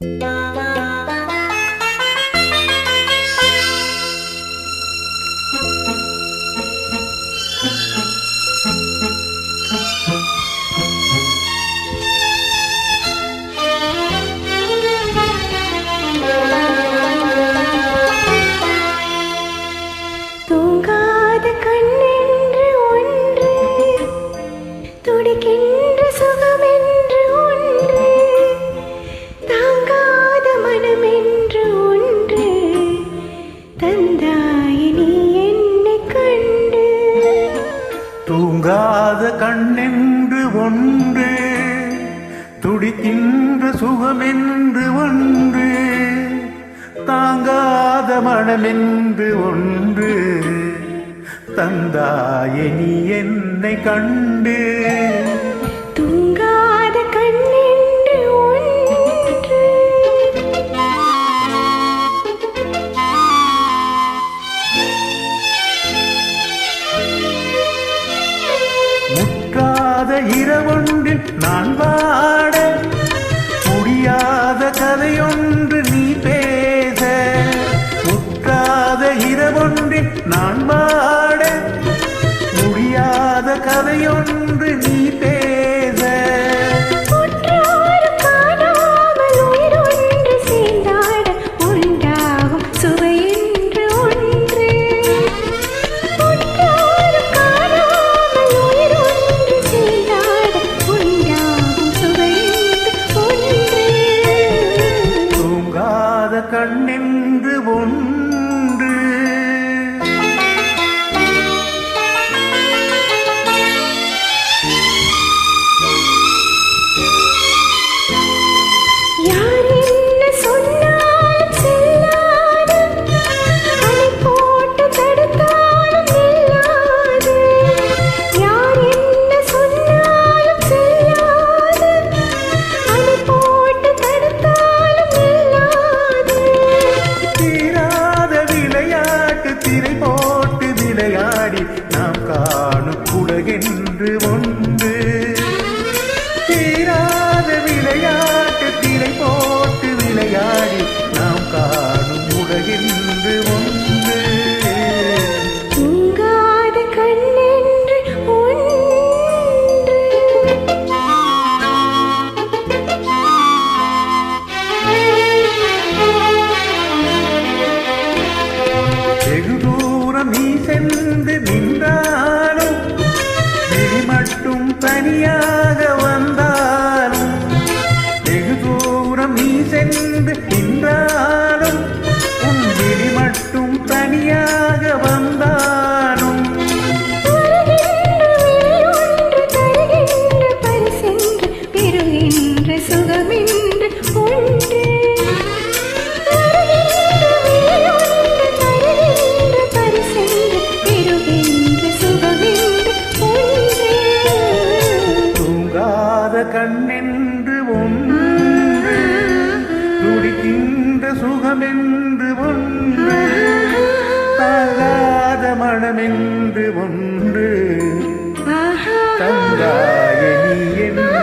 தூங்காத கண்ணென்று ஒன்று, துடிக்கின்ற சுகமென்று ஒன்று, தாங்காத மனமென்று ஒன்று, தந்தாய் நீ என்னை கண்டு. தூங்காத கண்ணென்று ஒன்று, துடிக்கின்ற சுகமென்று ஒன்று, தாங்காத மனமென்று ஒன்று, தந்தாயே நீ என்னை கண்டு. தூங்காத கண்ணென்று ஒன்று. முற்றாத இரவொன்றில் நான் வாட, முடியாத கதையொன்று நீ பேச. முற்றாத இரவொன்றில் நான் வாட, முடியாத கதையொன்று நீ பேச. ஒன்றாரும் காணாமல் உயிரொன்று சேர்ந்தாட, உண்டாகும் சுவையென்று ஒன்று. ஒன்றாரும் காணாமல் உயிரொன்று சேர்ந்தாட, உண்டாகும் சுவையென்று ஒன்று. தூங்காத கண்ணென்று ஒன்று. யார் என்ன சொன்னாலும் செல்லாது, அணை போட்டு தடுத்தாலும் நில்லாது. யார் என்ன சொன்னாலும் செல்லாது, அணை போட்டு தடுத்தாலும் நில்லாது. தீராத விளையாட்டு திரை போட்டு விளையாடி நாம் காணும் உலகென்று ஒன்று. தீராத விளையாட்டு திரை போட்டு விளையாடி நாம் காணும் உலகென்று ஒன்று. தூங்காத கண்ணென்று ஒன்று. வெகு தூரம் நீ சென்று நின்றாலும், விழி மட்டும் தனியாக வந்தாலும். வெகு தூரம் நீ சென்று நின்றாலும், உன் விழி மட்டும் தனியாக வந்தாலும். வருகின்ற விலையொன்று, தருகின்ற பரிசென்று, பெறுகின்ற சுகமென்று ஒன்று. வருகின்ற விலையொன்று, தருகின்ற பரிசென்று, பெறுகின்ற சுகமென்று ஒன்று. தூங்காத கண்ணென்று ஒன்று, துடிக்கின்ற சுகமென்று ஒன்று, தாங்காத மனமென்று ஒன்று, ஆஹா தந்தாயே நீ என்ன